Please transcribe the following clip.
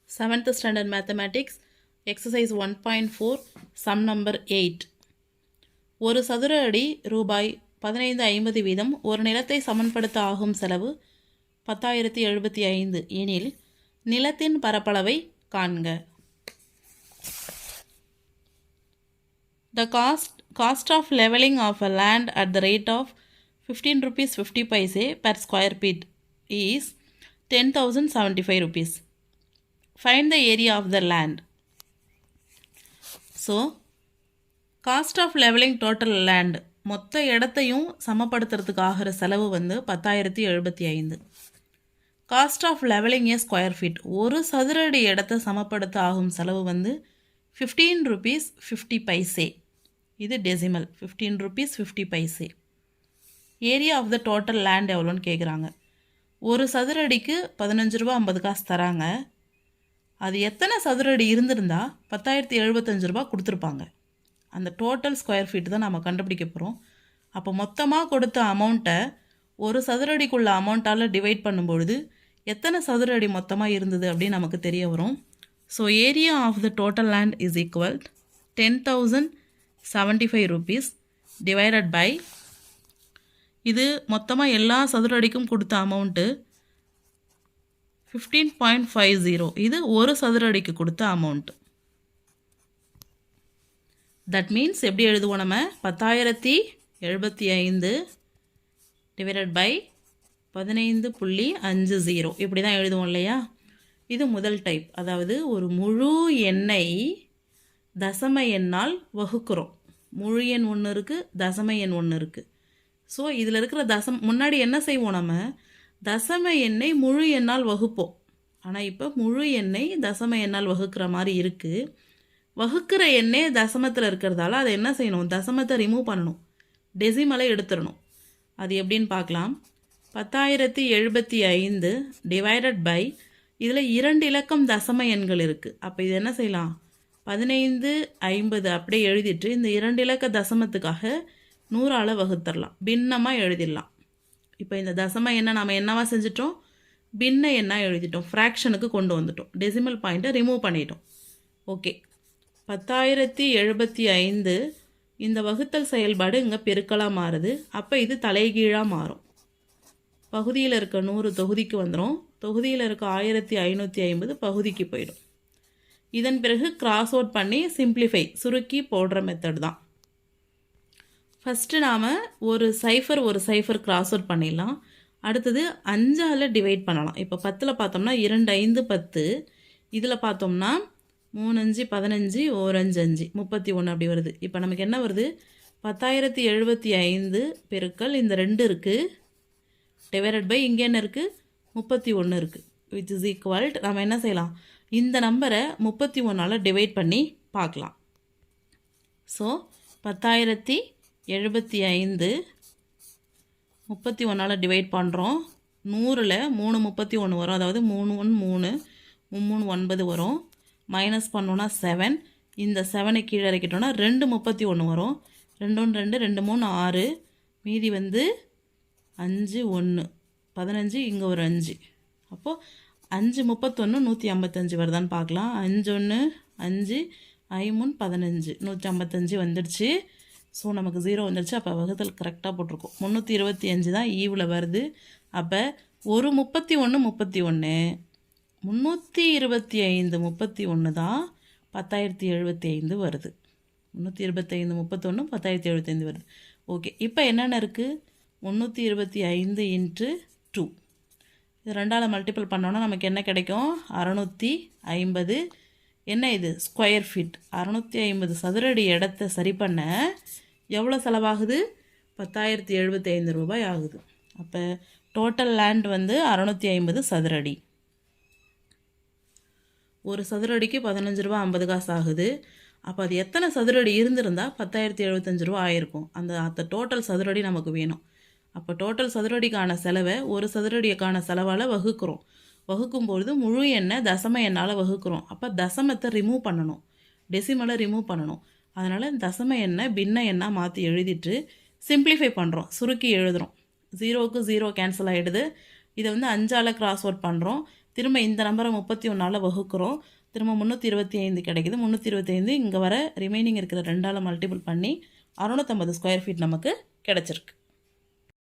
7th Standard Mathematics, Exercise 1.4, Sum number 8. ஒரு சதுர அடி ரூபாய் 1550 வீதம் ஒரு நிலத்தை சமன்படுத்த ஆகும் செலவு 10,075 எனில் நிலத்தின் பரப்பளவை காண்க. The cost of leveling of a land at the rate of 15 rupees 50 paise per square feet is 10,075 rupees. Find the area of the land. So, cost of leveling total land மொத்த இடத்தையும் சமப்படுத்துறதுக்கு ஆகிற செலவு வந்து 10,075. Cost of levelling a square feet ஒரு சதுர அடி இடத்தை சமப்படுத்த ஆகும் செலவு வந்து 15 rupees 50 paise. இது decimal 15 rupees 50 paise. Area of the total land எவ்வளோன்னு கேட்குறாங்க. ஒரு சதுர அடிக்கு 15 ரூபா 50 காசு தராங்க. அது எத்தனை சதுர அடி இருந்திருந்தா 10,075 ரூபா கொடுத்துருப்பாங்க. அந்த டோட்டல் ஸ்கொயர் ஃபீட் தான் நம்ம கண்டுபிடிக்க போகிறோம். அப்போ மொத்தமாக கொடுத்த அமௌண்ட்டை ஒரு சதுர அடிக்குள்ள அமௌண்ட்டால் டிவைட் பண்ணும்பொழுது எத்தனை சதுர அடி மொத்தமாக இருந்தது அப்படின்னு நமக்கு தெரிய வரும். So area of the total land is equal 10,075 rupees divided by இது மொத்தமாக எல்லா சதுர அடிக்கும் கொடுத்த அமௌண்ட்டு 15.50. இது ஒரு சதுர அடிக்கு கொடுத்த அமௌண்ட். தட் மீன்ஸ் எப்படி எழுதுவோம் நம்ம 10,075 டிவைடட் பை 15.50 இப்படி தான் எழுதுவோம் இல்லையா. இது முதல் டைப். அதாவது ஒரு முழு எண்ணை தசம எண்ணால் வகுக்கிறோம். முழு எண் ஒன்று இருக்குது, தசம எண் ஒன்று இருக்குது. ஸோ இதில் இருக்கிற முன்னாடி என்ன செய்வோம், நம்ம தசம எண்ணை முழு எண்ணால் வகுப்போம். ஆனால் இப்போ முழு எண்ணை தசம எண்ணால் வகுக்கிற மாதிரி இருக்குது. வகுக்கிற எண்ணே தசமத்தில் இருக்கிறதால அதை என்ன செய்யணும், தசமத்தை ரிமூவ் பண்ணணும், டெசிமலை எடுத்துடணும். அது எப்படின்னு பார்க்கலாம். 10,075 டிவைடட் பை இதில் 2 இலக்கம் தசம எண்கள் இருக்குது. அப்போ இது என்ன செய்யலாம், 1550 அப்படியே எழுதிட்டு இந்த 2 இலக்க தசமத்துக்காக 100ஆல் வகுத்தரலாம், பின்னமாக எழுதிடலாம். இப்போ இந்த தசம எண்ணை நம்ம என்னவா செஞ்சிட்டோம், பின்ன எண்ணாக எழுதிட்டோம், ஃப்ராக்ஷனுக்கு கொண்டு வந்துட்டோம், டெசிமல் பாயிண்ட்டை ரிமூவ் பண்ணிட்டோம். ஓகே, 10,075 இந்த வகுத்தல் செயல்பாடு இங்கே பெருக்கலாக மாறுது. அப்போ இது தலைகீழாக மாறும். பகுதியில் இருக்க 100 தொகுதிக்கு வந்துடும், தொகுதியில் இருக்க 1,550 பகுதிக்கு போயிடும். இதன் பிறகு கிராஸ் அவுட் பண்ணி சிம்பிளிஃபை சுருக்கி போடுற மெத்தட் தான். ஃபஸ்ட்டு நாம் ஒரு சைஃபர் கிராஸ் அவுட் பண்ணிடலாம். அடுத்தது 5ஆல் டிவைட் பண்ணலாம். இப்போ 10ல் பார்த்தோம்னா 2 5 10, இதில் பார்த்தோம்னா 3 5 15 1 5 5 31 அப்படி வருது. இப்போ நமக்கு என்ன வருது, 10,075 பெருக்கல் இந்த 2 இருக்குது டிவைடட் பை இங்கே என்ன இருக்குது 31 இருக்குது, விச் இஸ் ஈக்குவல். நம்ம என்ன செய்யலாம், இந்த நம்பரை 31ஆல் டிவைட் பண்ணி பார்க்கலாம். ஸோ 10,075 31ஆல் டிவைட் பண்ணுறோம். 100ல் 3 31 வரும், அதாவது 3 1 3 3 9 வரும். மைனஸ் பண்ணோன்னா 7, இந்த 7 கீழே இறக்கிட்டோன்னா 2 31 வரும். 2 1 2 2 3 6, மீதி வந்து 5 1 15, இங்கே ஒரு 5. அப்போது 5 31 155 வருதான்னு பார்க்கலாம். 5 1 5 5 15 155 வந்துடுச்சு. ஸோ நமக்கு 0 வந்துடுச்சு. அப்போ வகுத்தல் கரெக்டாக போட்டிருக்கோம். 325 தான் ஈவில் வருது. அப்போ ஒரு 31 325 31 தான் 10,075 வருது. 325 31 10,075 வருது. ஓகே, இப்போ என்னென்ன இருக்குது, 325 × 2 இது 2ஆல் மல்டிபிள் பண்ணோன்னா நமக்கு என்ன கிடைக்கும், 650. என்ன இது, ஸ்கொயர் ஃபீட். 650 சதுரடி இடத்தை சரி பண்ண எவ்வளோ செலவாகுது, 10,075 ரூபாய் ஆகுது. அப்போ டோட்டல் லேண்ட் வந்து 650 சதுரடி. ஒரு சதுரடிக்கு 15 ரூபா 50 காசு ஆகுது. அப்போ அது எத்தனை சதுரடி இருந்திருந்தால் 10,075 ரூபா ஆயிருக்கும். அந்த டோட்டல் சதுரடி நமக்கு வேணும். அப்போ டோட்டல் சதுரடிக்கான செலவை ஒரு சதுரடிக்கான செலவால் வகுக்கிறோம். வகுக்கும்பொழுது முழு எண்ணை தசம எண்ணால் வகுக்கிறோம். அப்போ தசமத்தை ரிமூவ் பண்ணணும், டெசிமலை ரிமூவ் பண்ணணும். அதனால் தசம எண்ணை பின்ன எண்ணாக மாற்றி எழுதிட்டு சிம்பிளிஃபை பண்ணுறோம், சுருக்கி எழுதுகிறோம். 0க்கு 0 கேன்சல் ஆகிடுது. இதை வந்து 5ஆல் கிராஸ் அவுட் பண்ணுறோம். திரும்ப இந்த நம்பரை 31ஆல் வகுக்கிறோம். திரும்ப 325 கிடைக்குது. 325 இங்கே வர ரிமைனிங் இருக்கிற 2ஆல் மல்டிபிள் பண்ணி 650 ஸ்கொயர் ஃபீட் நமக்கு கிடச்சிருக்கு.